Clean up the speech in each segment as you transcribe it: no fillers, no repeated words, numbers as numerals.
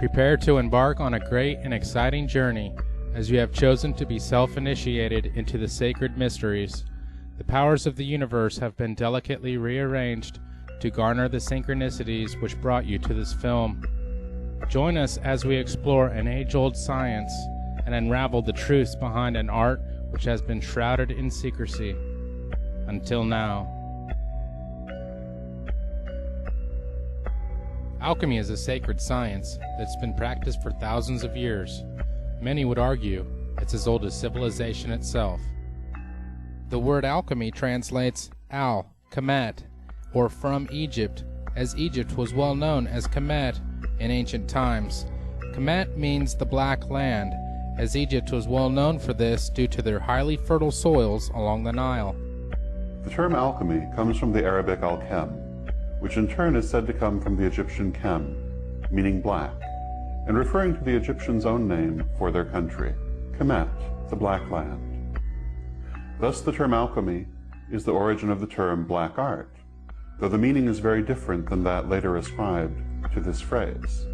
Prepare to embark on a great and exciting journey, as you have chosen to be self-initiated into the sacred mysteries. The powers of the universe have been delicately rearranged to garner the synchronicities which brought you to this film. Join us as we explore an age-old science and unravel the truths behind an art which has been shrouded in secrecy until now. Alchemy is a sacred science that's been practiced for thousands of years. Many would argue it's as old as civilization itself. The word alchemy translates al, Kemet, or from Egypt, as Egypt was well known as Kemet in ancient times. Kemet means the black land, as Egypt was well known for this due to their highly fertile soils along the Nile. The term alchemy comes from the Arabic al-Khem, which in turn is said to come from the Egyptian Khem, meaning black, and referring to the Egyptians' own name for their country, Kemet, the black land. Thus the term alchemy is the origin of the term black art, though the meaning is very different than that later ascribed to this phrase.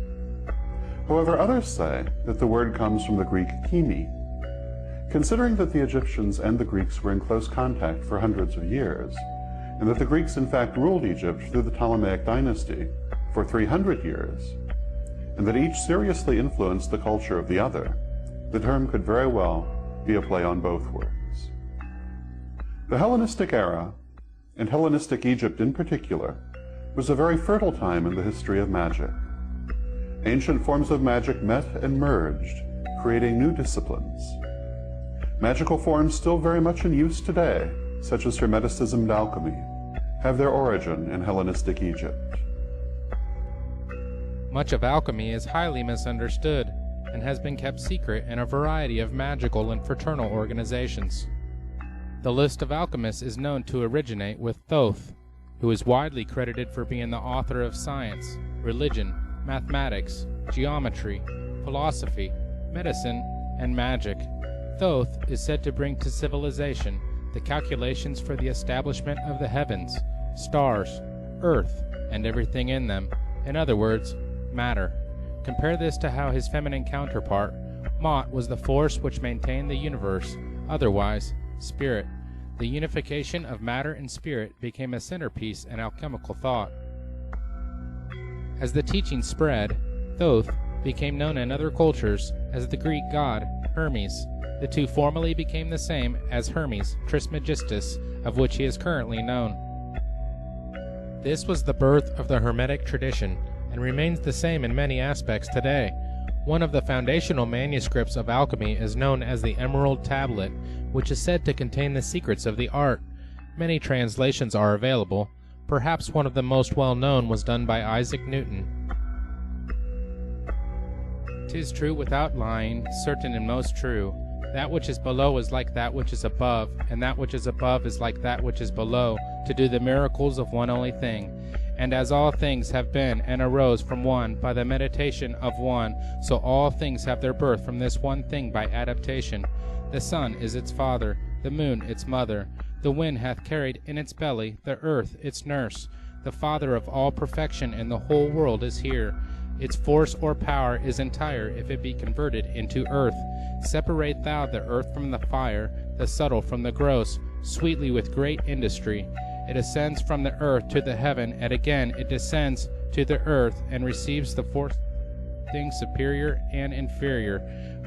However, others say that the word comes from the Greek chemi. Considering that the Egyptians and the Greeks were in close contact for hundreds of years, and that the Greeks in fact ruled Egypt through the Ptolemaic dynasty for 300 years, and that each seriously influenced the culture of the other, the term could very well be a play on both words. The Hellenistic era, and Hellenistic Egypt in particular, was a very fertile time in the history of magic. Ancient forms of magic met and merged, creating new disciplines. Magical forms still very much in use today, such as Hermeticism and alchemy, have their origin in Hellenistic Egypt. Much of alchemy is highly misunderstood and has been kept secret in a variety of magical and fraternal organizations. The list of alchemists is known to originate with Thoth, who is widely credited for being the author of science, religion, mathematics, geometry, philosophy, medicine, and magic. Thoth is said to bring to civilization the calculations for the establishment of the heavens, stars, earth, and everything in them. In other words, matter. Compare this to how his feminine counterpart, Mot, was the force which maintained the universe, otherwise, spirit. The unification of matter and spirit became a centerpiece in alchemical thought. As the teaching spread, Thoth became known in other cultures as the Greek god Hermes. The two formally became the same as Hermes Trismegistus, of which he is currently known. This was the birth of the Hermetic tradition, and remains the same in many aspects today. One of the foundational manuscripts of alchemy is known as the Emerald Tablet, which is said to contain the secrets of the art. Many translations are available. Perhaps one of the most well-known was done by Isaac Newton. "'Tis true without lying, certain and most true. That which is below is like that which is above, and that which is above is like that which is below, to do the miracles of one only thing. And as all things have been and arose from one by the meditation of one, so all things have their birth from this one thing by adaptation. The sun is its father, the moon its mother. The wind hath carried in its belly, the earth its nurse. The father of all perfection in the whole world is here. Its force or power is entire if it be converted into earth. Separate thou the earth from the fire, the subtle from the gross, sweetly with great industry. It ascends from the earth to the heaven, and again it descends to the earth, and receives the fourth things superior and inferior.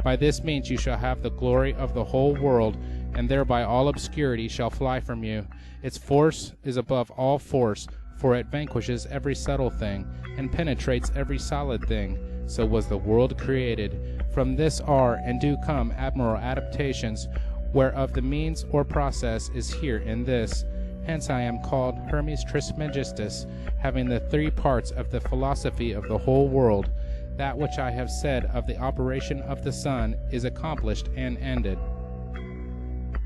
By this means you shall have the glory of the whole world, and thereby all obscurity shall fly from you. Its force is above all force, for it vanquishes every subtle thing, and penetrates every solid thing. So was the world created. From this are and do come admirable adaptations, whereof the means or process is here in this. Hence I am called Hermes Trismegistus, having the three parts of the philosophy of the whole world. That which I have said of the operation of the sun is accomplished and ended."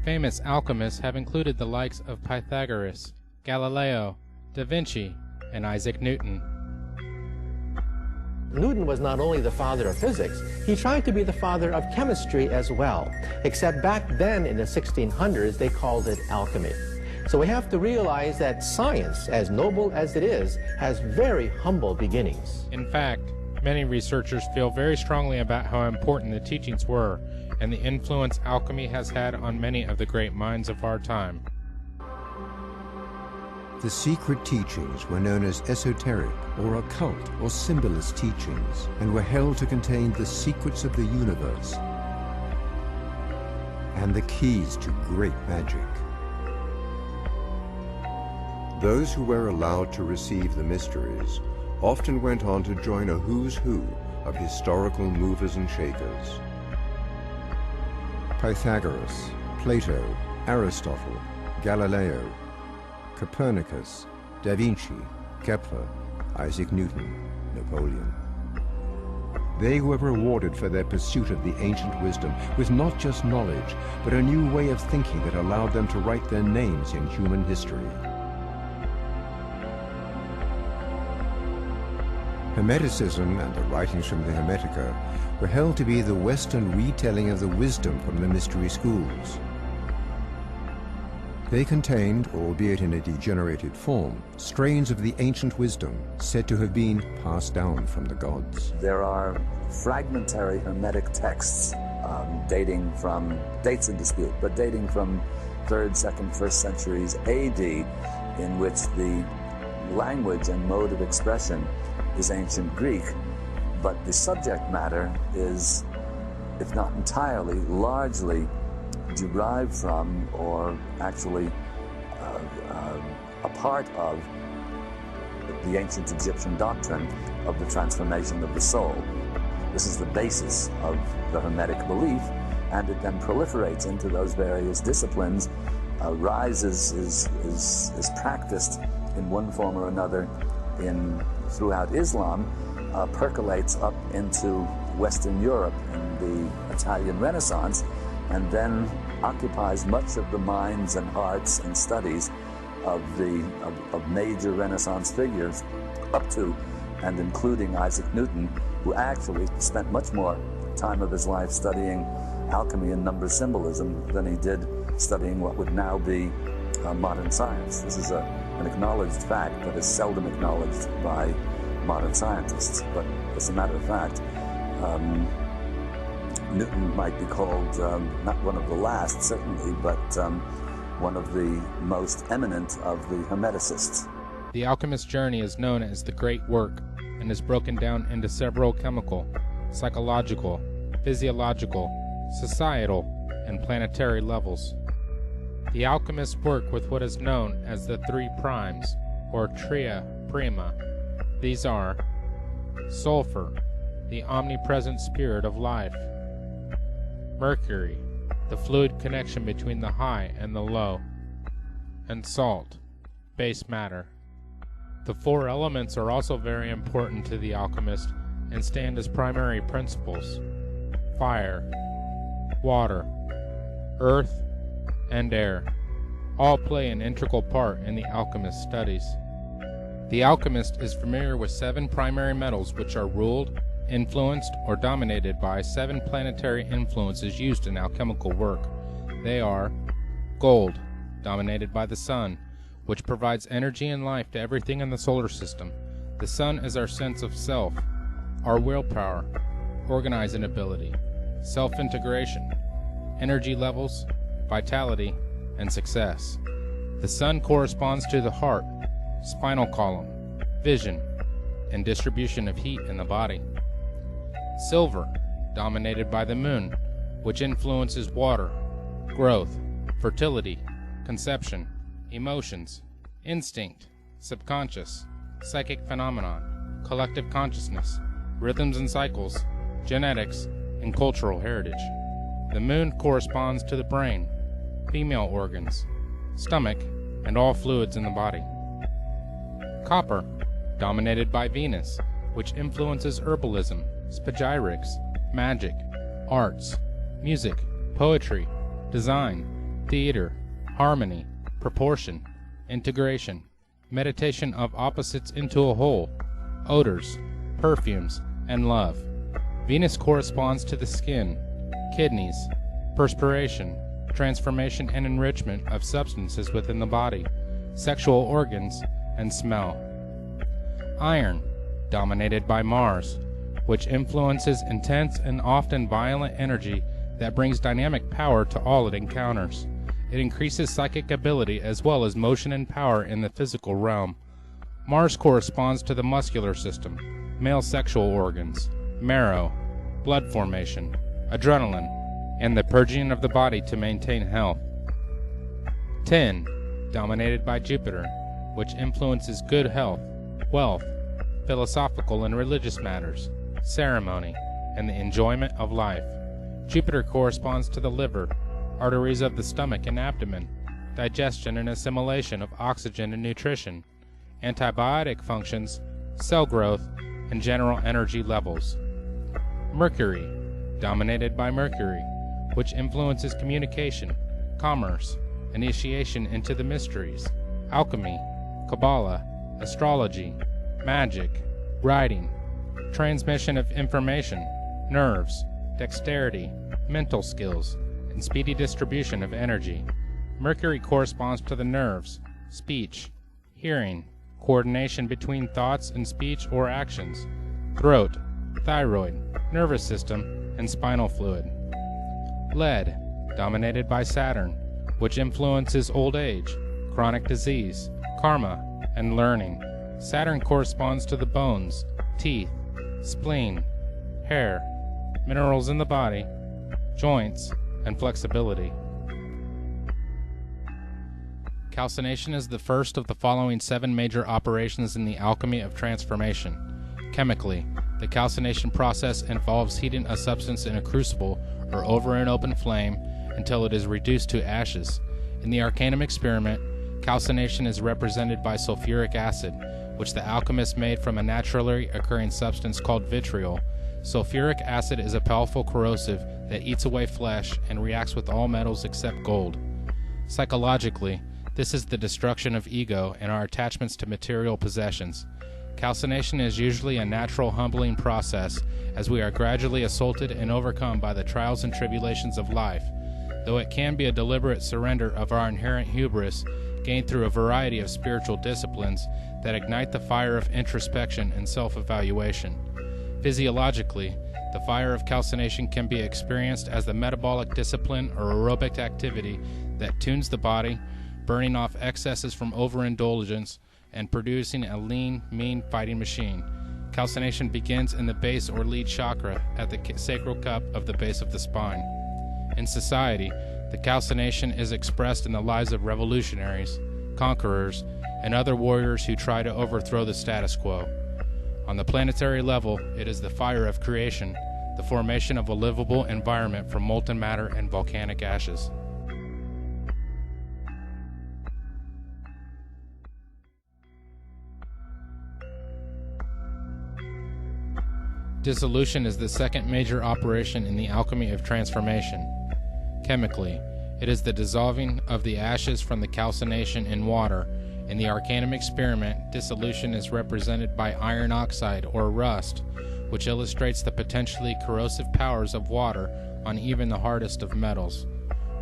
Famous alchemists have included the likes of Pythagoras, Galileo, Da Vinci, and Isaac Newton. Newton was not only the father of physics, he tried to be the father of chemistry as well. Except back then in the 1600s, they called it alchemy. So we have to realize that science, as noble as it is, has very humble beginnings. In fact, Many researchers feel very strongly about how important the teachings were and the influence alchemy has had on many of the great minds of our time. The secret teachings were known as esoteric or occult or symbolist teachings and were held to contain the secrets of the universe and the keys to great magic. Those who were allowed to receive the mysteries often went on to join a who's who of historical movers and shakers. Pythagoras, Plato, Aristotle, Galileo, Copernicus, Da Vinci, Kepler, Isaac Newton, Napoleon. They were rewarded for their pursuit of the ancient wisdom with not just knowledge, but a new way of thinking that allowed them to write their names in human history. Hermeticism and the writings from the Hermetica were held to be the Western retelling of the wisdom from the mystery schools. They contained, albeit in a degenerated form, strains of the ancient wisdom said to have been passed down from the gods. There are fragmentary Hermetic texts dating from, dates in dispute, but dating from 3rd, 2nd, 1st centuries AD, in which the language and mode of expression is ancient Greek, but the subject matter is, if not entirely, largely derived from, or actually a part of, the ancient Egyptian doctrine of the transformation of the soul. This is the basis of the Hermetic belief, and it then proliferates into those various disciplines, rises, is practiced in one form or another throughout Islam, percolates up into Western Europe in the Italian Renaissance, and then occupies much of the minds and hearts and studies of major Renaissance figures, up to and including Isaac Newton, who actually spent much more time of his life studying alchemy and number symbolism than he did studying what would now be modern science. This is an acknowledged fact that is seldom acknowledged by modern scientists, but as a matter of fact, Newton might be called not one of the last, certainly, but one of the most eminent of the Hermeticists. The alchemist's journey is known as the Great Work and is broken down into several chemical, psychological, physiological, societal, and planetary levels. The alchemists work with what is known as the 3 primes, or tria prima. These are sulfur, the omnipresent spirit of life; mercury, the fluid connection between the high and the low; and salt, base matter. The 4 elements are also very important to the alchemist and stand as primary principles: fire, water, earth, and air. All play an integral part in the alchemist's studies. The alchemist is familiar with 7 primary metals which are ruled, influenced, or dominated by 7 planetary influences used in alchemical work. They are gold, dominated by the sun, which provides energy and life to everything in the solar system. The sun is our sense of self, our willpower, organizing ability, self-integration, energy levels, vitality, and success. The sun corresponds to the heart, spinal column, vision, and distribution of heat in the body. Silver, dominated by the moon, which influences water, growth, fertility, conception, emotions, instinct, subconscious, psychic phenomenon, collective consciousness, rhythms and cycles, genetics, and cultural heritage. The moon corresponds to the brain, female organs, stomach, and all fluids in the body. Copper, dominated by Venus, which influences herbalism, spagyrics, magic, arts, music, poetry, design, theater, harmony, proportion, integration, meditation of opposites into a whole, odors, perfumes, and love. Venus corresponds to the skin, kidneys, perspiration, transformation and enrichment of substances within the body, sexual organs, and smell. Iron, dominated by Mars, which influences intense and often violent energy that brings dynamic power to all it encounters. It increases psychic ability as well as motion and power in the physical realm. Mars corresponds to the muscular system, male sexual organs, marrow, blood formation, adrenaline, and the purging of the body to maintain health. 10. Dominated by Jupiter, which influences good health, wealth, philosophical and religious matters, ceremony, and the enjoyment of life. Jupiter corresponds to the liver, arteries of the stomach and abdomen, digestion and assimilation of oxygen and nutrition, antibiotic functions, cell growth, and general energy levels. Mercury, dominated by Mercury, which influences communication, commerce, initiation into the mysteries, alchemy, Qabbalah, astrology, magic, writing, transmission of information, nerves, dexterity, mental skills, and speedy distribution of energy. Mercury corresponds to the nerves, speech, hearing, coordination between thoughts and speech or actions, throat, thyroid, nervous system, and spinal fluid. Lead, dominated by Saturn, which influences old age, chronic disease, karma, and learning. Saturn corresponds to the bones, teeth, spleen, hair, minerals in the body, joints, and flexibility. Calcination is the first of the following 7 major operations in the alchemy of transformation. Chemically, the calcination process involves heating a substance in a crucible or over an open flame until it is reduced to ashes. In the Arcanum experiment, calcination is represented by sulfuric acid, which the alchemist made from a naturally occurring substance called vitriol. Sulfuric acid is a powerful corrosive that eats away flesh and reacts with all metals except gold. Psychologically, this is the destruction of ego and our attachments to material possessions. Calcination is usually a natural humbling process as we are gradually assaulted and overcome by the trials and tribulations of life, though it can be a deliberate surrender of our inherent hubris gained through a variety of spiritual disciplines that ignite the fire of introspection and self-evaluation. Physiologically, the fire of calcination can be experienced as the metabolic discipline or aerobic activity that tunes the body, burning off excesses from overindulgence and producing a lean, mean fighting machine. Calcination begins in the base or lead chakra at the sacral cup of the base of the spine. In society, the calcination is expressed in the lives of revolutionaries, conquerors, and other warriors who try to overthrow the status quo. On the planetary level, it is the fire of creation, the formation of a livable environment from molten matter and volcanic ashes. Dissolution is the second major operation in the alchemy of transformation. Chemically, it is the dissolving of the ashes from the calcination in water. In the Arcanum experiment, dissolution is represented by iron oxide or rust, which illustrates the potentially corrosive powers of water on even the hardest of metals.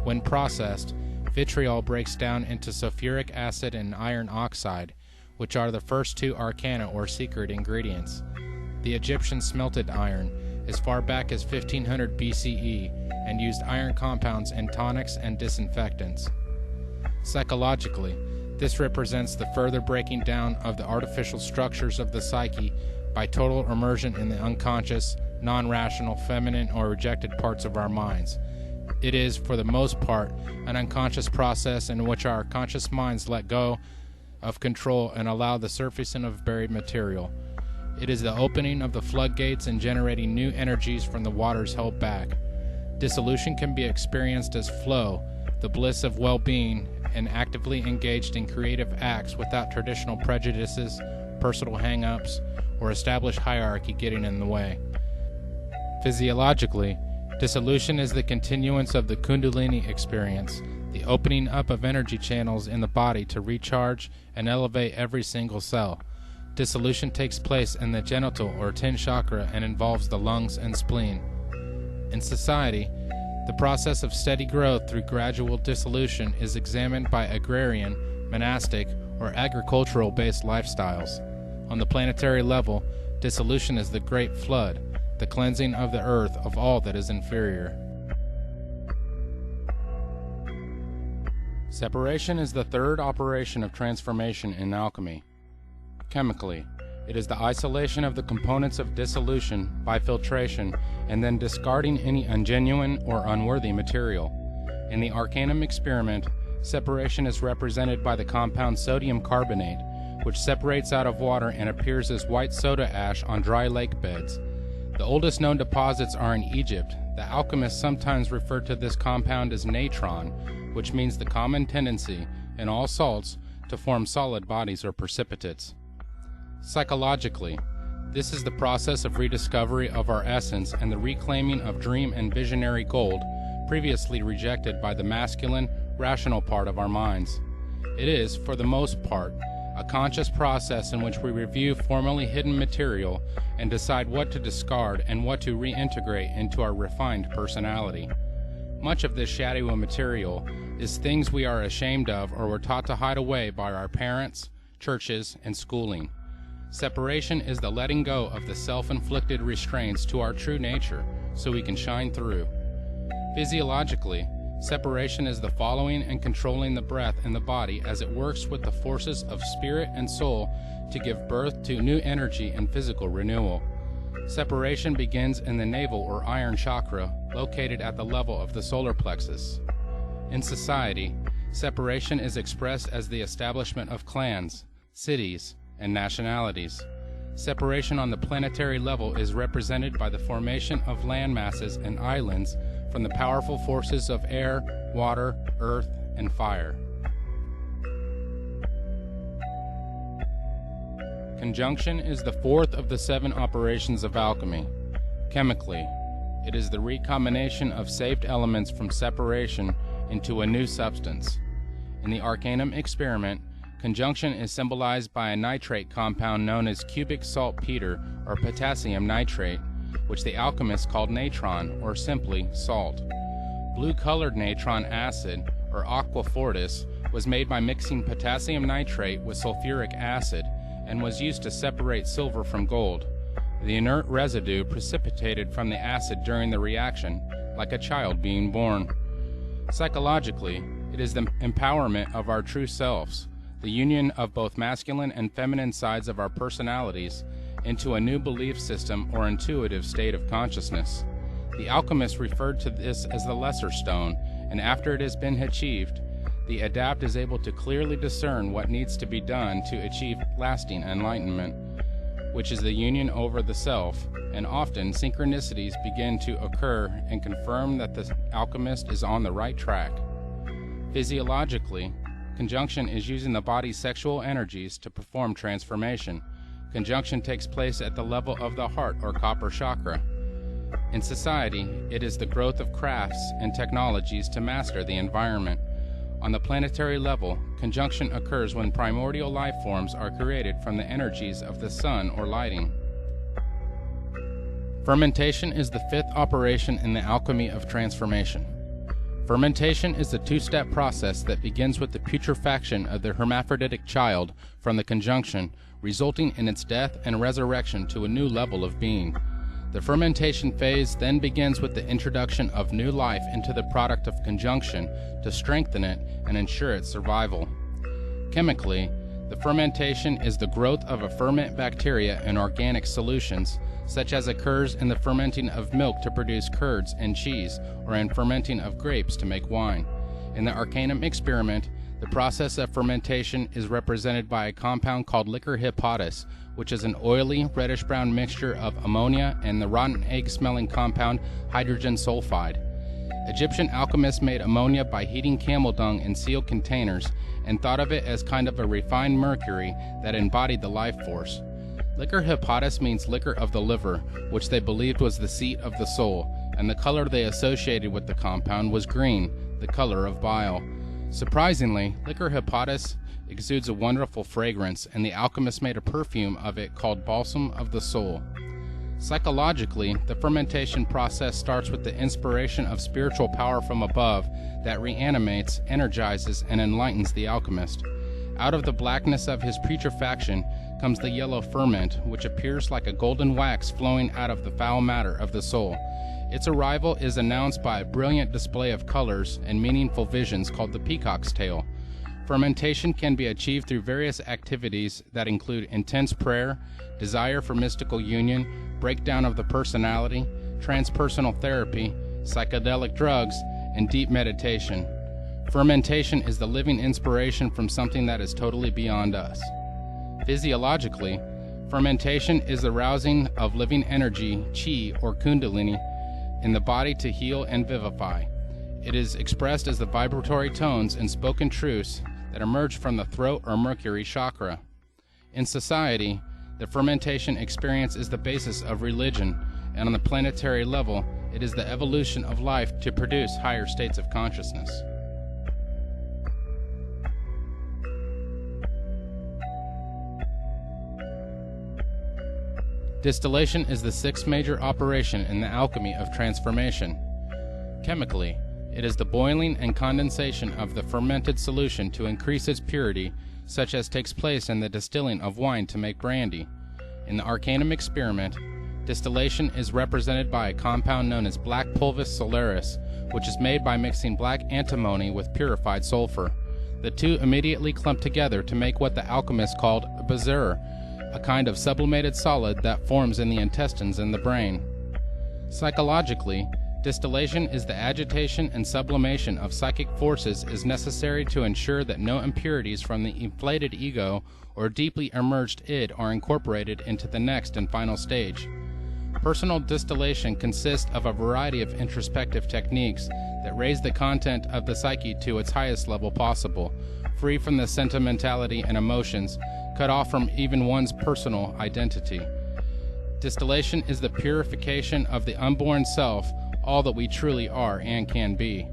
When processed, vitriol breaks down into sulfuric acid and iron oxide, which are the first 2 arcana or secret ingredients. The Egyptians smelted iron as far back as 1500 BCE and used iron compounds in tonics and disinfectants. Psychologically, this represents the further breaking down of the artificial structures of the psyche by total immersion in the unconscious, non-rational, feminine, or rejected parts of our minds. It is, for the most part, an unconscious process in which our conscious minds let go of control and allow the surfacing of buried material. It is the opening of the floodgates and generating new energies from the waters held back. Dissolution can be experienced as flow, the bliss of well-being, and actively engaged in creative acts without traditional prejudices, personal hang-ups, or established hierarchy getting in the way. Physiologically, dissolution is the continuance of the Kundalini experience, the opening up of energy channels in the body to recharge and elevate every single cell. Dissolution takes place in the genital or 10 chakra and involves the lungs and spleen. In society, the process of steady growth through gradual dissolution is examined by agrarian, monastic, or agricultural-based lifestyles. On the planetary level, dissolution is the great flood, the cleansing of the earth of all that is inferior. Separation is the third operation of transformation in alchemy. Chemically, it is the isolation of the components of dissolution by filtration and then discarding any ungenuine or unworthy material. In the Arcanum experiment, separation is represented by the compound sodium carbonate, which separates out of water and appears as white soda ash on dry lake beds. The oldest known deposits are in Egypt. The alchemists sometimes refer to this compound as natron, which means the common tendency in all salts to form solid bodies or precipitates. Psychologically, this is the process of rediscovery of our essence and the reclaiming of dream and visionary gold previously rejected by the masculine, rational part of our minds. It is, for the most part, a conscious process in which we review formerly hidden material and decide what to discard and what to reintegrate into our refined personality. Much of this shadowy material is things we are ashamed of or were taught to hide away by our parents, churches, and schooling. Separation is the letting go of the self-inflicted restraints to our true nature so we can shine through. Physiologically, separation is the following and controlling the breath in the body as it works with the forces of spirit and soul to give birth to new energy and physical renewal. Separation begins in the navel or iron chakra, located at the level of the solar plexus. In society, separation is expressed as the establishment of clans, cities, and nationalities. Separation on the planetary level is represented by the formation of land masses and islands from the powerful forces of air, water, earth, and fire. Conjunction is the fourth of the 7 operations of alchemy. Chemically, it is the recombination of saved elements from separation into a new substance. In the Arcanum experiment, conjunction is symbolized by a nitrate compound known as cubic saltpeter or potassium nitrate, which the alchemists called natron, or simply salt. Blue-colored natron acid, or aqua fortis, was made by mixing potassium nitrate with sulfuric acid and was used to separate silver from gold. The inert residue precipitated from the acid during the reaction, like a child being born. Psychologically, it is the empowerment of our true selves, the union of both masculine and feminine sides of our personalities into a new belief system or intuitive state of consciousness. The alchemists referred to this as the lesser stone, and after it has been achieved, the adept is able to clearly discern what needs to be done to achieve lasting enlightenment, which is the union over the self, and often synchronicities begin to occur and confirm that the alchemist is on the right track. Physiologically, conjunction is using the body's sexual energies to perform transformation. Conjunction takes place at the level of the heart or copper chakra. In society, it is the growth of crafts and technologies to master the environment. On the planetary level, conjunction occurs when primordial life forms are created from the energies of the sun or lighting. Fermentation is the 5th operation in the alchemy of transformation. Fermentation is a 2-step process that begins with the putrefaction of the hermaphroditic child from the conjunction, resulting in its death and resurrection to a new level of being. The fermentation phase then begins with the introduction of new life into the product of conjunction to strengthen it and ensure its survival. Chemically, the fermentation is the growth of a ferment bacteria in organic solutions, such as occurs in the fermenting of milk to produce curds and cheese, or in fermenting of grapes to make wine. In the Arcanum experiment, the process of fermentation is represented by a compound called liquor hepatis, which is an oily, reddish-brown mixture of ammonia and the rotten egg-smelling compound hydrogen sulfide. Egyptian alchemists made ammonia by heating camel dung in sealed containers and thought of it as kind of a refined mercury that embodied the life force. Liquor hepatis means liquor of the liver, which they believed was the seat of the soul, and the color they associated with the compound was green, the color of bile. Surprisingly, liquor hepatis exudes a wonderful fragrance, and the alchemists made a perfume of it called balsam of the soul. Psychologically, the fermentation process starts with the inspiration of spiritual power from above that reanimates, energizes, and enlightens the alchemist. Out of the blackness of his putrefaction comes the yellow ferment, which appears like a golden wax flowing out of the foul matter of the soul. Its arrival is announced by a brilliant display of colors and meaningful visions called the peacock's tail. Fermentation can be achieved through various activities that include intense prayer, desire for mystical union, breakdown of the personality, transpersonal therapy, psychedelic drugs, and deep meditation. Fermentation is the living inspiration from something that is totally beyond us. Physiologically, fermentation is the rousing of living energy, chi or kundalini, in the body to heal and vivify. It is expressed as the vibratory tones and spoken truths that emerge from the throat or Mercury chakra. In society, the fermentation experience is the basis of religion, and on the planetary level, it is the evolution of life to produce higher states of consciousness. Distillation is the sixth major operation in the alchemy of transformation. Chemically, it is the boiling and condensation of the fermented solution to increase its purity, such as takes place in the distilling of wine to make brandy. In the Arcanum experiment, distillation is represented by a compound known as black pulvis solaris, which is made by mixing black antimony with purified sulfur. The two immediately clump together to make what the alchemists called a bezoar, a kind of sublimated solid that forms in the intestines and the brain. Psychologically, distillation is the agitation and sublimation of psychic forces is necessary to ensure that no impurities from the inflated ego or deeply emerged id are incorporated into the next and final stage. Personal distillation consists of a variety of introspective techniques that raise the content of the psyche to its highest level possible, free from the sentimentality and emotions, cut off from even one's personal identity. Distillation is the purification of the unborn self, all that we truly are and can be.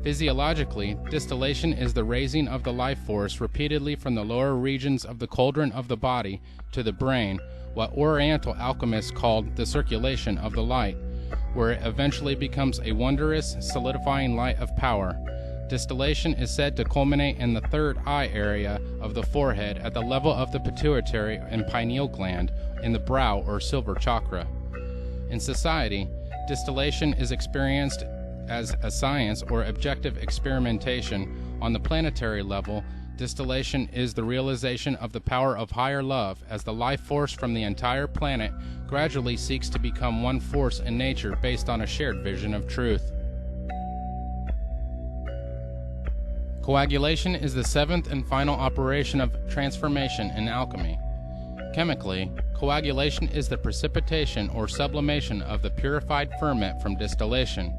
Physiologically, distillation is the raising of the life force repeatedly from the lower regions of the cauldron of the body to the brain, what Oriental alchemists called the circulation of the light, where it eventually becomes a wondrous, solidifying light of power. Distillation is said to culminate in the third eye area of the forehead at the level of the pituitary and pineal gland in the brow or silver chakra. In society, distillation is experienced as a science or objective experimentation. On the planetary level, distillation is the realization of the power of higher love as the life force from the entire planet gradually seeks to become one force in nature based on a shared vision of truth. Coagulation is the seventh and final operation of transformation in alchemy. Chemically, coagulation is the precipitation or sublimation of the purified ferment from distillation.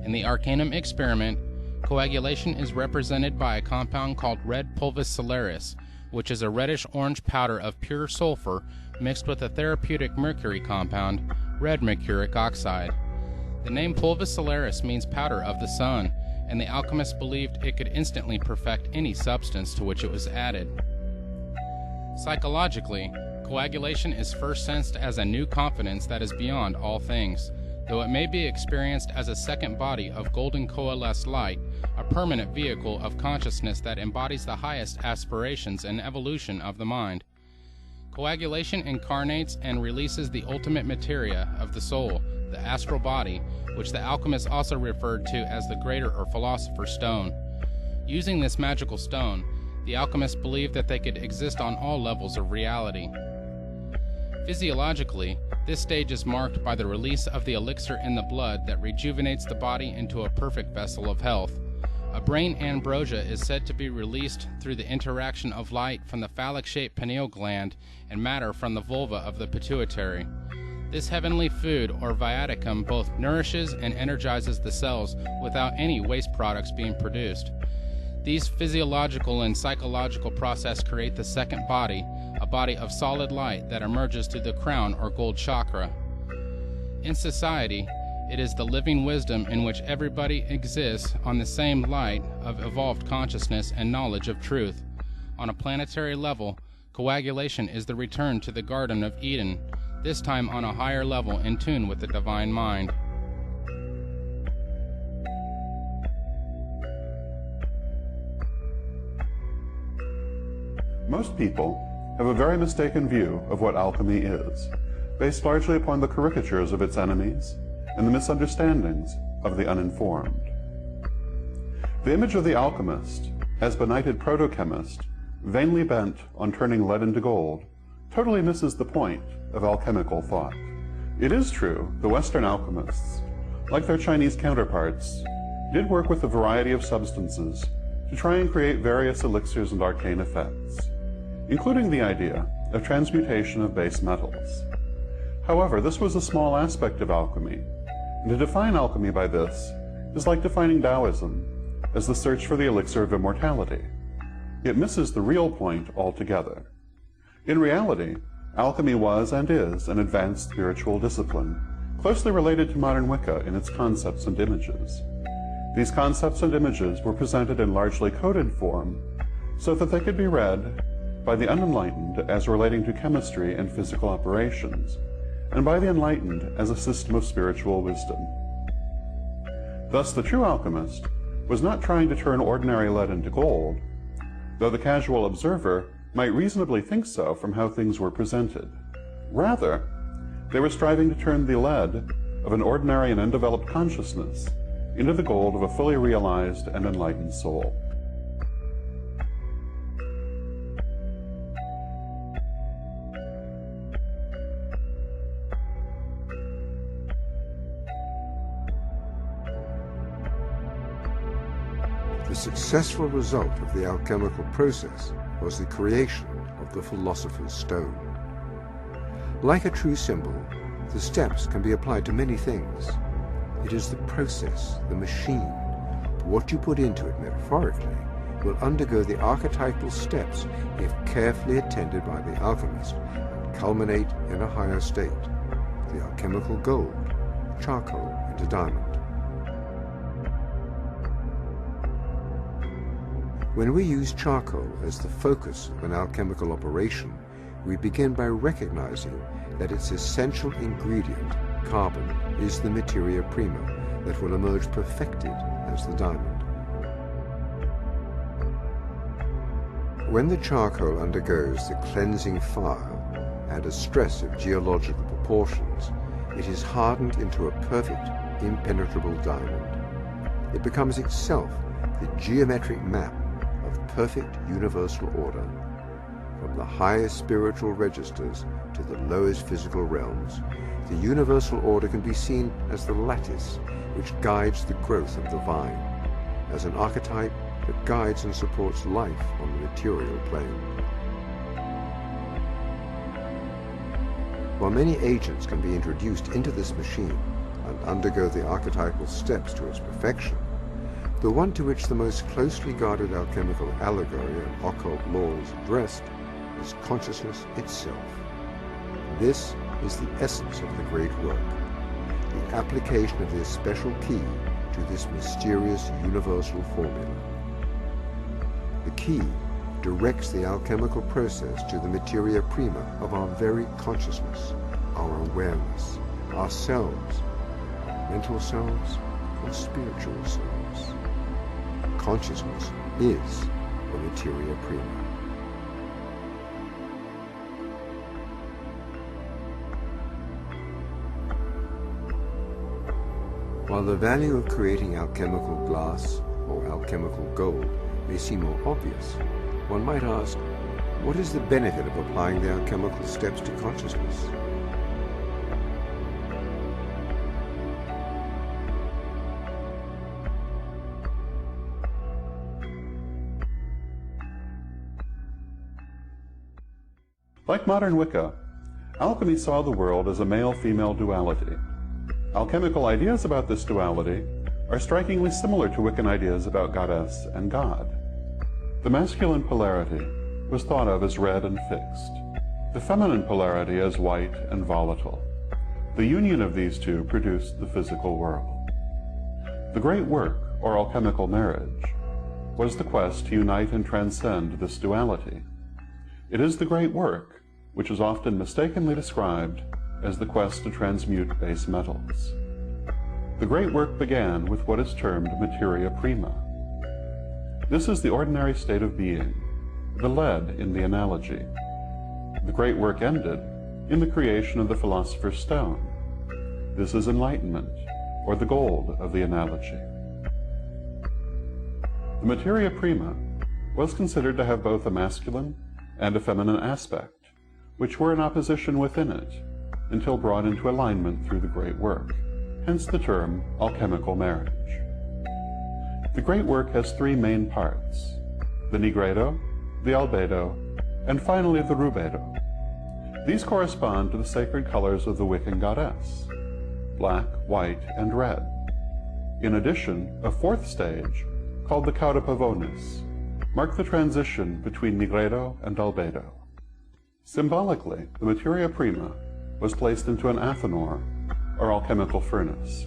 In the Arcanum experiment, coagulation is represented by a compound called red pulvis solaris, which is a reddish-orange powder of pure sulfur mixed with a therapeutic mercury compound, red mercuric oxide. The name pulvis solaris means powder of the sun, and the alchemists believed it could instantly perfect any substance to which it was added. Psychologically, coagulation is first sensed as a new confidence that is beyond all things, though it may be experienced as a second body of golden coalesced light, a permanent vehicle of consciousness that embodies the highest aspirations and evolution of the mind. Coagulation incarnates and releases the ultimate materia of the soul, the astral body, which the alchemists also referred to as the greater or philosopher's stone. Using this magical stone, the alchemists believed that they could exist on all levels of reality. Physiologically, this stage is marked by the release of the elixir in the blood that rejuvenates the body into a perfect vessel of health. A brain ambrosia is said to be released through the interaction of light from the phallic-shaped pineal gland and matter from the vulva of the pituitary. This heavenly food, or viaticum, both nourishes and energizes the cells without any waste products being produced. These physiological and psychological processes create the second body, a body of solid light that emerges through the crown or gold chakra. In society, it is the living wisdom in which everybody exists on the same light of evolved consciousness and knowledge of truth. On a planetary level, coagulation is the return to the Garden of Eden, this time on a higher level in tune with the divine mind. Most people have a very mistaken view of what alchemy is, based largely upon the caricatures of its enemies and the misunderstandings of the uninformed. The image of the alchemist, as benighted proto-chemist, vainly bent on turning lead into gold, totally misses the point of alchemical thought. It is true the Western alchemists, like their Chinese counterparts, did work with a variety of substances to try and create various elixirs and arcane effects, including the idea of transmutation of base metals. However, this was a small aspect of alchemy, and to define alchemy by this is like defining Taoism as the search for the elixir of immortality. It misses the real point altogether. In reality, alchemy was and is an advanced spiritual discipline, closely related to modern Wicca in its concepts and images. These concepts and images were presented in largely coded form so that they could be read by the unenlightened as relating to chemistry and physical operations, and by the enlightened as a system of spiritual wisdom. Thus, the true alchemist was not trying to turn ordinary lead into gold, though the casual observer might reasonably think so from how things were presented. Rather, they were striving to turn the lead of an ordinary and undeveloped consciousness into the gold of a fully realized and enlightened soul. The successful result of the alchemical process was the creation of the philosopher's stone. Like a true symbol, the steps can be applied to many things. It is the process, the machine. What you put into it metaphorically will undergo the archetypal steps if carefully attended by the alchemist and culminate in a higher state, the alchemical gold, charcoal into diamond. When we use charcoal as the focus of an alchemical operation, we begin by recognizing that its essential ingredient, carbon, is the materia prima that will emerge perfected as the diamond. When the charcoal undergoes the cleansing fire and a stress of geological proportions, it is hardened into a perfect, impenetrable diamond. It becomes itself the geometric map of perfect universal order. From the highest spiritual registers to the lowest physical realms, the universal order can be seen as the lattice which guides the growth of the vine, as an archetype that guides and supports life on the material plane. While many agents can be introduced into this machine and undergo the archetypal steps to its perfection, the one to which the most closely guarded alchemical allegory and occult law is addressed is consciousness itself. This is the essence of the great work, the application of this special key to this mysterious universal formula. The key directs the alchemical process to the materia prima of our very consciousness, our awareness, ourselves, our mental selves, or spiritual selves. Consciousness is the materia prima. While the value of creating alchemical glass or alchemical gold may seem more obvious, one might ask, what is the benefit of applying the alchemical steps to consciousness? Like modern Wicca, alchemy saw the world as a male-female duality. Alchemical ideas about this duality are strikingly similar to Wiccan ideas about goddess and god. The masculine polarity was thought of as red and fixed, the feminine polarity as white and volatile. The union of these two produced the physical world. The great work, or alchemical marriage, was the quest to unite and transcend this duality. It is the great work which is often mistakenly described as the quest to transmute base metals. The great work began with what is termed materia prima. This is the ordinary state of being, the lead in the analogy. The great work ended in the creation of the philosopher's stone. This is enlightenment, or the gold of the analogy. The materia prima was considered to have both a masculine and a feminine aspect, which were in opposition within it, until brought into alignment through the great work, hence the term alchemical marriage. The great work has three main parts: the nigredo, the albedo, and finally the rubedo. These correspond to the sacred colors of the Wiccan goddess: black, white, and red. In addition, a fourth stage, called the cauda pavonis, marked the transition between nigredo and albedo. Symbolically, the materia prima was placed into an athanor, or alchemical furnace,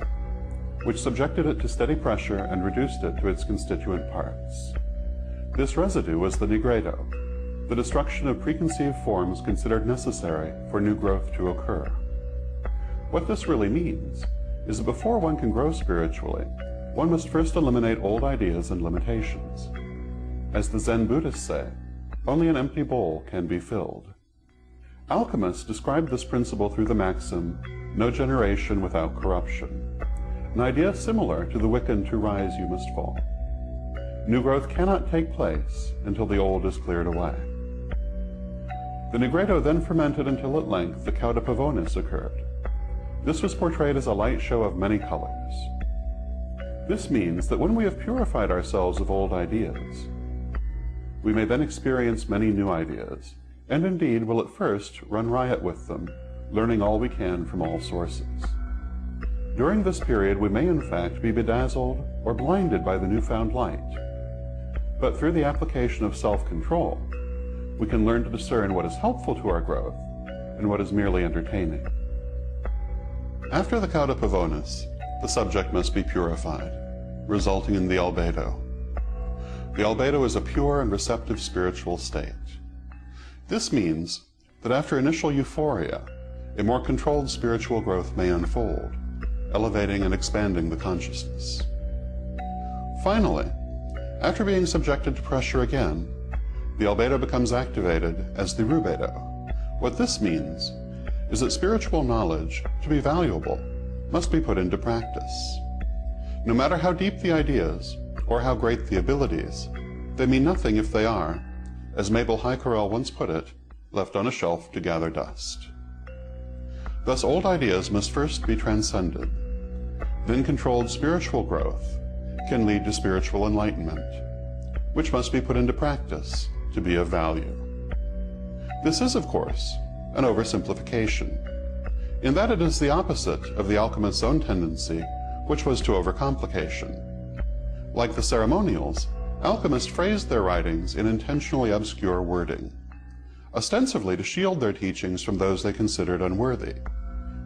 which subjected it to steady pressure and reduced it to its constituent parts. This residue was the nigredo, the destruction of preconceived forms considered necessary for new growth to occur. What this really means is that before one can grow spiritually, one must first eliminate old ideas and limitations. As the Zen Buddhists say, only an empty bowl can be filled. Alchemists described this principle through the maxim, "No generation without corruption," an idea similar to the Wiccan "to rise you must fall." New growth cannot take place until the old is cleared away. The nigredo then fermented until at length the cauda pavonis occurred. This was portrayed as a light show of many colors. This means that when we have purified ourselves of old ideas, we may then experience many new ideas, and indeed will at first run riot with them, learning all we can from all sources. During this period, we may in fact be bedazzled or blinded by the newfound light. But through the application of self-control, we can learn to discern what is helpful to our growth and what is merely entertaining. After the cauda pavonis, the subject must be purified, resulting in the albedo. The albedo is a pure and receptive spiritual state. This means that after initial euphoria, a more controlled spiritual growth may unfold, elevating and expanding the consciousness. Finally, after being subjected to pressure again, the albedo becomes activated as the rubedo. What this means is that spiritual knowledge, to be valuable, must be put into practice. No matter how deep the ideas, or how great the abilities, they mean nothing if they are, as Mabel Heikerel once put it, left on a shelf to gather dust. Thus old ideas must first be transcended. Then controlled spiritual growth can lead to spiritual enlightenment, which must be put into practice to be of value. This is, of course, an oversimplification, in that it is the opposite of the alchemist's own tendency, which was to overcomplication. Like the ceremonials, alchemists phrased their writings in intentionally obscure wording, ostensibly to shield their teachings from those they considered unworthy.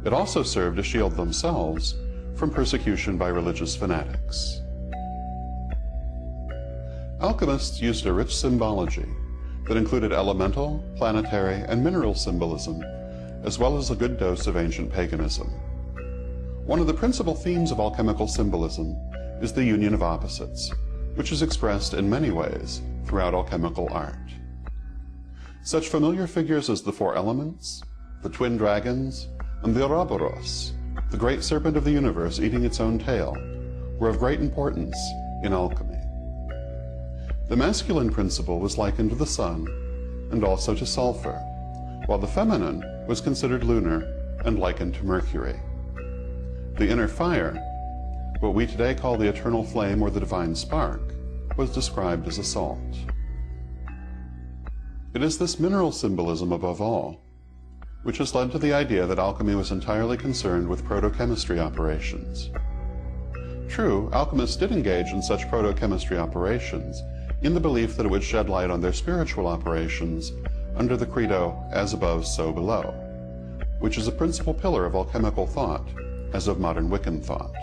It also served to shield themselves from persecution by religious fanatics. Alchemists used a rich symbology that included elemental, planetary, and mineral symbolism, as well as a good dose of ancient paganism. One of the principal themes of alchemical symbolism is the union of opposites, which is expressed in many ways throughout alchemical art. Such familiar figures as the four elements, the twin dragons, and the Ouroboros, the great serpent of the universe eating its own tail, were of great importance in alchemy. The masculine principle was likened to the sun and also to sulfur, while the feminine was considered lunar and likened to Mercury. The inner fire, what we today call the eternal flame or the divine spark, was described as a salt. It is this mineral symbolism above all which has led to the idea that alchemy was entirely concerned with protochemistry operations. True, alchemists did engage in such protochemistry operations in the belief that it would shed light on their spiritual operations under the credo, as above, so below, which is a principal pillar of alchemical thought, as of modern Wiccan thought.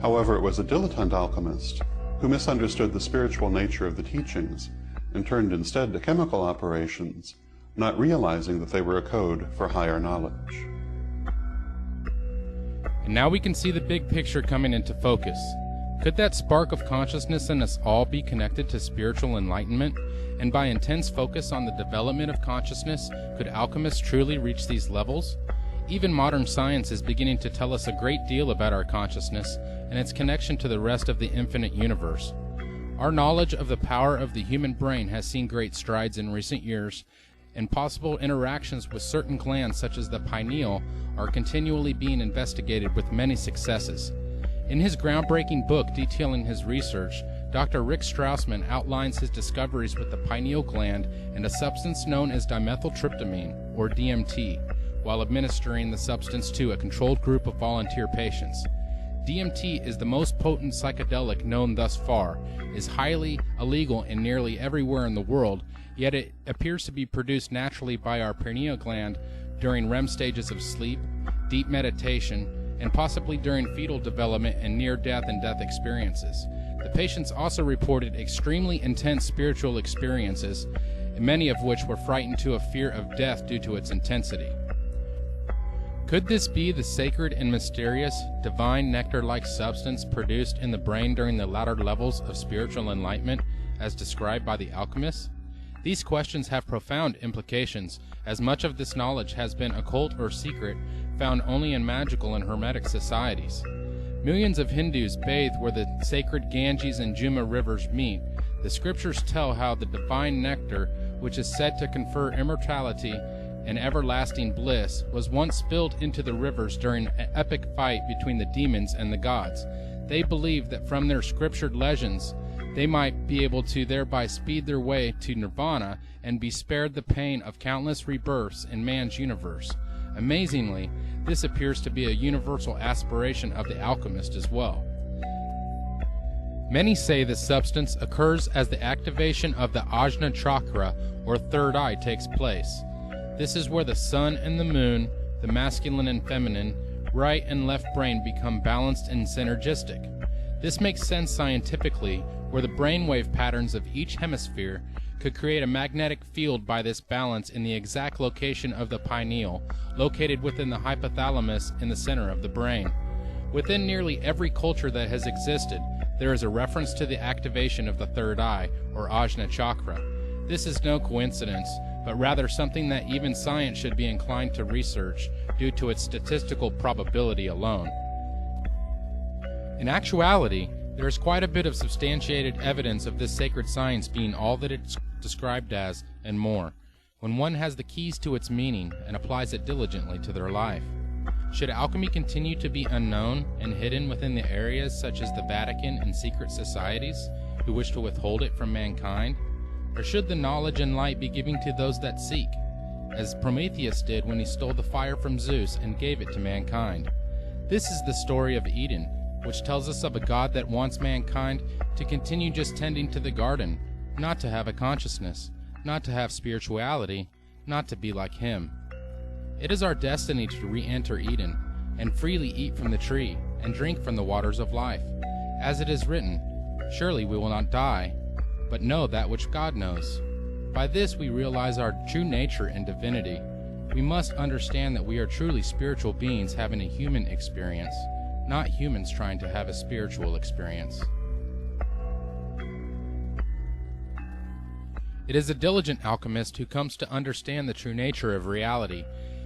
However, it was a dilettante alchemist who misunderstood the spiritual nature of the teachings and turned instead to chemical operations, not realizing that they were a code for higher knowledge. And now we can see the big picture coming into focus. Could that spark of consciousness in us all be connected to spiritual enlightenment? And by intense focus on the development of consciousness, could alchemists truly reach these levels? Even modern science is beginning to tell us a great deal about our consciousness and its connection to the rest of the infinite universe. Our knowledge of the power of the human brain has seen great strides in recent years, and possible interactions with certain glands such as the pineal are continually being investigated with many successes. In his groundbreaking book detailing his research, Dr. Rick Strassman outlines his discoveries with the pineal gland and a substance known as dimethyltryptamine, or DMT, while administering the substance to a controlled group of volunteer patients. DMT is the most potent psychedelic known thus far, is highly illegal in nearly everywhere in the world, yet it appears to be produced naturally by our pineal gland during REM stages of sleep, deep meditation, and possibly during fetal development and near-death and death experiences. The patients also reported extremely intense spiritual experiences, many of which were frightened to a fear of death due to its intensity. Could this be the sacred and mysterious, divine nectar-like substance produced in the brain during the latter levels of spiritual enlightenment, as described by the alchemists? These questions have profound implications, as much of this knowledge has been occult or secret, found only in magical and hermetic societies. Millions of Hindus bathe where the sacred Ganges and Juma rivers meet. The scriptures tell how the divine nectar, which is said to confer immortality and everlasting bliss, was once spilled into the rivers during an epic fight between the demons and the gods. They believed that from their scriptured legends, they might be able to thereby speed their way to nirvana and be spared the pain of countless rebirths in man's universe. Amazingly, this appears to be a universal aspiration of the alchemist as well. Many say this substance occurs as the activation of the Ajna chakra, or third eye, takes place. This is where the sun and the moon, the masculine and feminine, right and left brain become balanced and synergistic. This makes sense scientifically, where the brainwave patterns of each hemisphere could create a magnetic field by this balance in the exact location of the pineal, located within the hypothalamus in the center of the brain. Within nearly every culture that has existed, there is a reference to the activation of the third eye, or Ajna chakra. This is no coincidence, but rather something that even science should be inclined to research due to its statistical probability alone. In actuality, there is quite a bit of substantiated evidence of this sacred science being all that it's described as, and more, when one has the keys to its meaning and applies it diligently to their life. Should alchemy continue to be unknown and hidden within the areas such as the Vatican and secret societies who wish to withhold it from mankind? Or should the knowledge and light be given to those that seek, as Prometheus did when he stole the fire from Zeus and gave it to mankind? This is the story of Eden, which tells us of a God that wants mankind to continue just tending to the garden, not to have a consciousness, not to have spirituality, not to be like Him. It is our destiny to re-enter Eden, and freely eat from the tree, and drink from the waters of life. As it is written, surely we will not die, but know that which God knows. By this we realize our true nature and divinity. We must understand that we are truly spiritual beings having a human experience, not humans trying to have a spiritual experience. It is a diligent alchemist who comes to understand the true nature of reality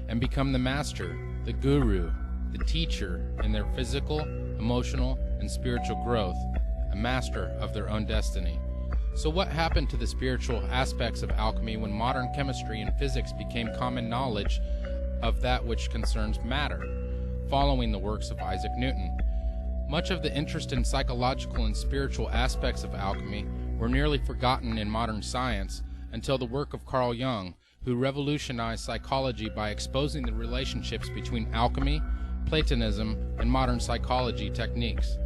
and become the master, the guru, the teacher in their physical, emotional, and spiritual growth, a master of their own destiny. So what happened to the spiritual aspects of alchemy when modern chemistry and physics became common knowledge of that which concerns matter, following the works of Isaac Newton? Much of the interest in psychological and spiritual aspects of alchemy were nearly forgotten in modern science until the work of Carl Jung, who revolutionized psychology by exposing the relationships between alchemy, Platonism, and modern psychology techniques.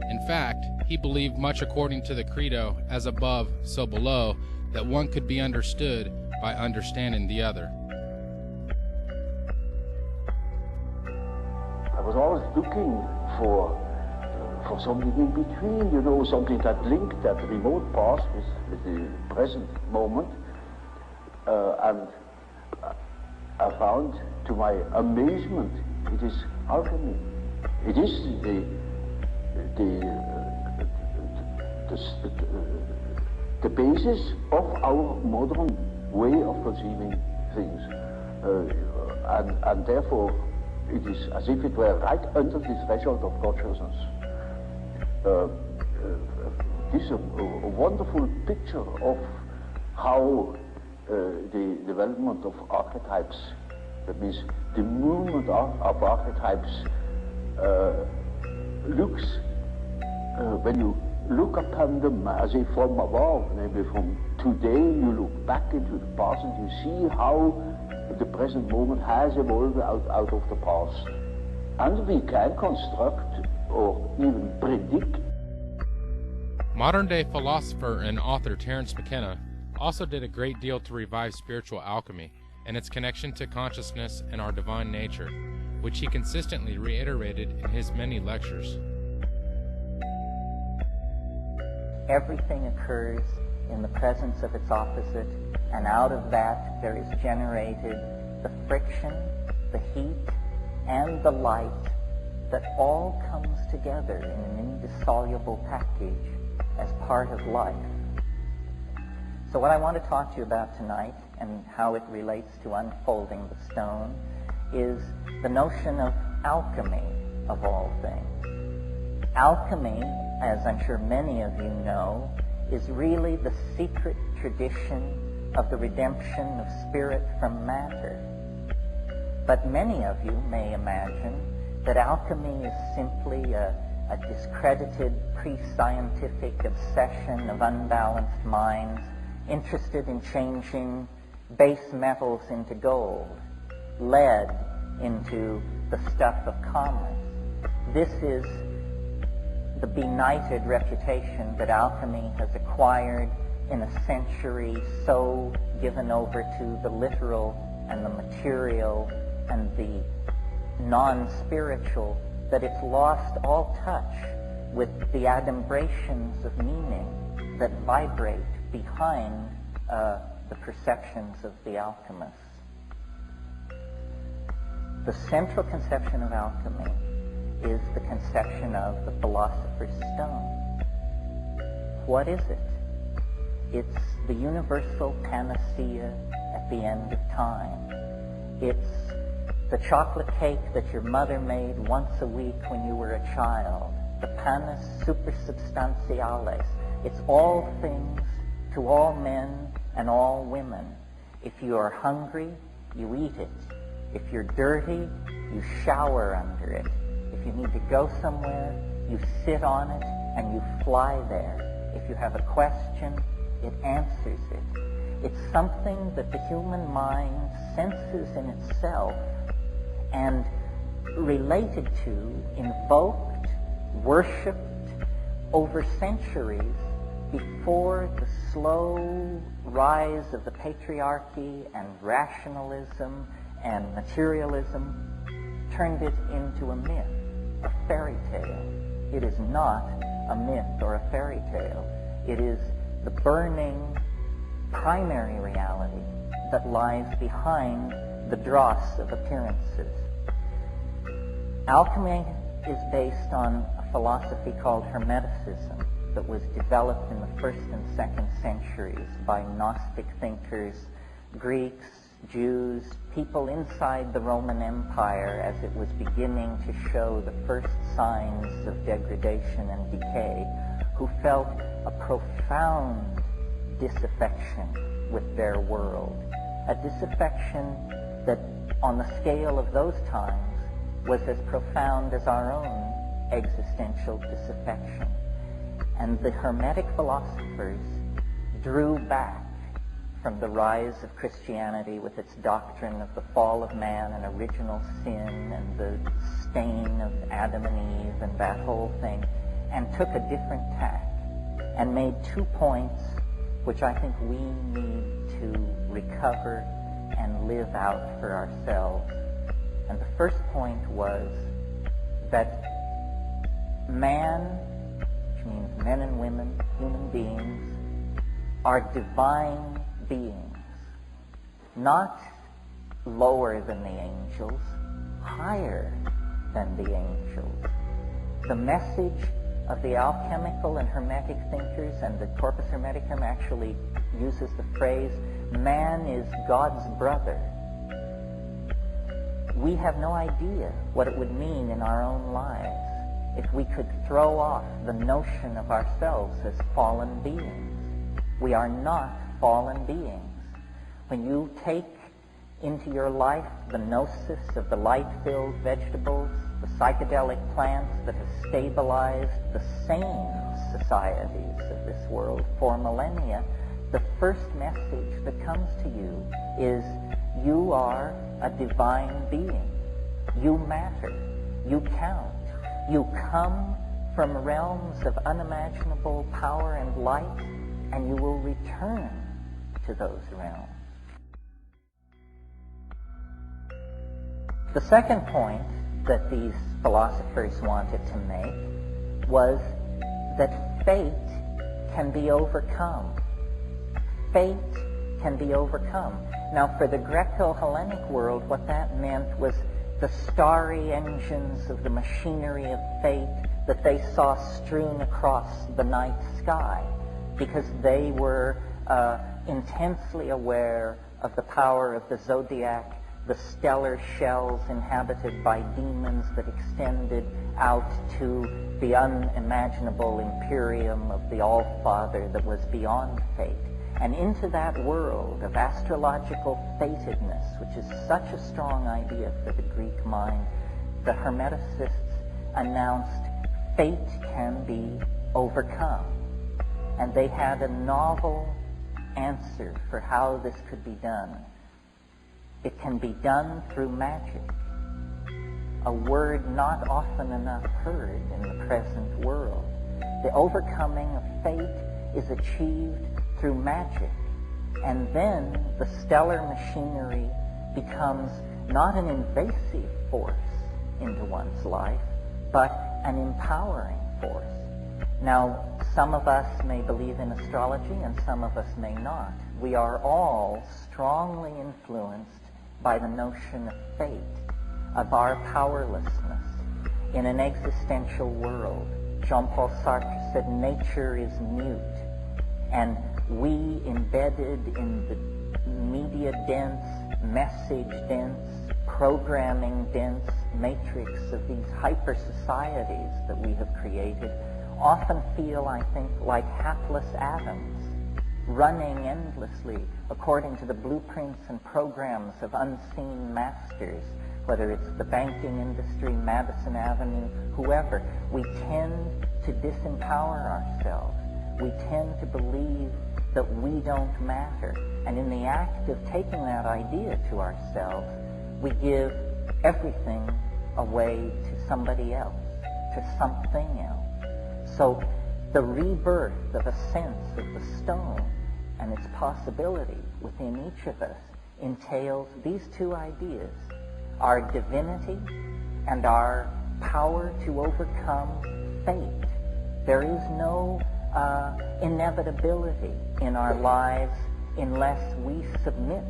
In fact, he believed, much according to the credo, as above, so below, that one could be understood by understanding the other. I was always looking for something in between, you know, something that linked that remote past with the present moment. And I found, to my amazement, it is alchemy. It is the the basis of our modern way of conceiving things. And therefore, it is as if it were right under the threshold of consciousness. This is a wonderful picture of how the development of archetypes, that means the movement of archetypes, looks when you look upon them as if from above, maybe from today you look back into the past and you see how the present moment has evolved out of the past. And we can construct or even predict. Modern-day philosopher and author Terence McKenna also did a great deal to revive spiritual alchemy and its connection to consciousness and our divine nature, which he consistently reiterated in his many lectures. Everything occurs in the presence of its opposite, and out of that there is generated the friction, the heat, and the light that all comes together in an indissoluble package as part of life. So what I want to talk to you about tonight, and how it relates to unfolding the stone, is the notion of alchemy, of all things. Alchemy, as I'm sure many of you know, is really the secret tradition of the redemption of spirit from matter. But many of you may imagine that alchemy is simply a discredited pre-scientific obsession of unbalanced minds interested in changing base metals into gold, lead into the stuff of commerce. This is the benighted reputation that alchemy has acquired in a century so given over to the literal and the material and the non-spiritual that it's lost all touch with the adumbrations of meaning that vibrate behind the perceptions of the alchemists. The central conception of alchemy is the conception of the philosopher's stone. What is it? It's the universal panacea at the end of time. It's the chocolate cake that your mother made once a week when you were a child, the panis supersubstantialis. It's all things to all men and all women. If you are hungry, you eat it. If you're dirty, you shower under it. If you need to go somewhere, you sit on it and you fly there. If you have a question, it answers it. It's something that the human mind senses in itself and related to, invoked, worshipped over centuries before the slow rise of the patriarchy and rationalism and materialism turned it into a myth, a fairy tale. It is not a myth or a fairy tale. It is the burning primary reality that lies behind the dross of appearances. Alchemy is based on a philosophy called Hermeticism that was developed in the 1st and 2nd centuries by Gnostic thinkers, Greeks, Jews, people inside the Roman Empire as it was beginning to show the first signs of degradation and decay, who felt a profound disaffection with their world, a disaffection that on the scale of those times was as profound as our own existential disaffection. And the Hermetic philosophers drew back from the rise of Christianity with its doctrine of the fall of man and original sin and the stain of Adam and Eve and that whole thing, and took a different tack and made 2 points which I think we need to recover and live out for ourselves. And the first point was that man, which means men and women, human beings, are divine beings, not lower than the angels, higher than the angels. The message of the alchemical and hermetic thinkers, and the Corpus Hermeticum actually uses the phrase, man is God's brother. We have no idea what it would mean in our own lives if we could throw off the notion of ourselves as fallen beings. We are not fallen beings. When you take into your life the gnosis of the light-filled vegetables, the psychedelic plants that have stabilized the sane societies of this world for millennia, the first message that comes to you is you are a divine being. You matter. You count. You come from realms of unimaginable power and light, and you will return to those realms. The second point that these philosophers wanted to make was that fate can be overcome. Fate can be overcome. Now, for the Greco-Hellenic world, what that meant was the starry engines of the machinery of fate that they saw strewn across the night sky, because they were intensely aware of the power of the zodiac, the stellar shells inhabited by demons that extended out to the unimaginable imperium of the All-Father that was beyond fate. And into that world of astrological fatedness, which is such a strong idea for the Greek mind, the Hermeticists announced fate can be overcome. And they had a novel answer for how this could be done. It can be done through magic, a word not often enough heard in the present world. The overcoming of fate is achieved through magic, and then the stellar machinery becomes not an invasive force into one's life, but an empowering force. Now, some of us may believe in astrology and some of us may not. We are all strongly influenced by the notion of fate, of our powerlessness in an existential world. Jean-Paul Sartre said nature is mute, and we, embedded in the media-dense, message-dense, programming-dense matrix of these hyper-societies that we have created, often feel, I think, like hapless atoms, running endlessly according to the blueprints and programs of unseen masters, whether it's the banking industry, Madison Avenue, whoever. We tend to disempower ourselves. We tend to believe that we don't matter. And in the act of taking that idea to ourselves, we give everything away to somebody else, to something else. So the rebirth of a sense of the stone and its possibility within each of us entails these two ideas: our divinity and our power to overcome fate. There is no inevitability in our lives unless we submit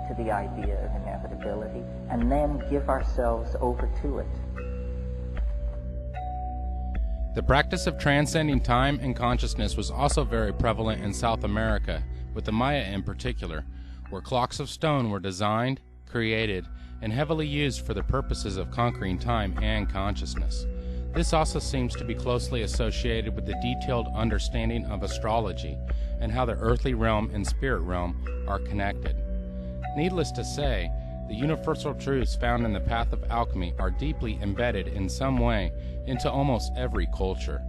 to the idea of inevitability and then give ourselves over to it. The practice of transcending time and consciousness was also very prevalent in South America, with the Maya in particular, where clocks of stone were designed, created, and heavily used for the purposes of conquering time and consciousness. This also seems to be closely associated with the detailed understanding of astrology and how the earthly realm and spirit realm are connected. Needless to say, the universal truths found in the path of alchemy are deeply embedded in some way into almost every culture.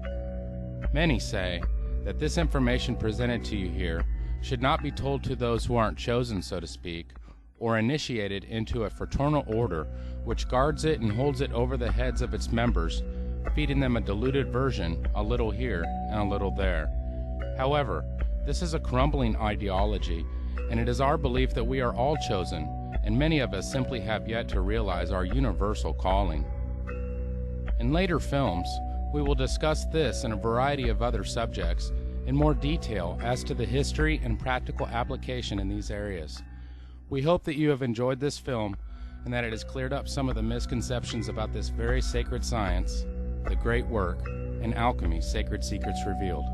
Many say that this information presented to you here should not be told to those who aren't chosen, so to speak, or initiated into a fraternal order which guards it and holds it over the heads of its members, feeding them a diluted version, a little here and a little there. However, this is a crumbling ideology, and it is our belief that we are all chosen, and many of us simply have yet to realize our universal calling. In later films, we will discuss this and a variety of other subjects in more detail as to the history and practical application in these areas. We hope that you have enjoyed this film and that it has cleared up some of the misconceptions about this very sacred science, the great work and Alchemy, Sacred Secrets Revealed.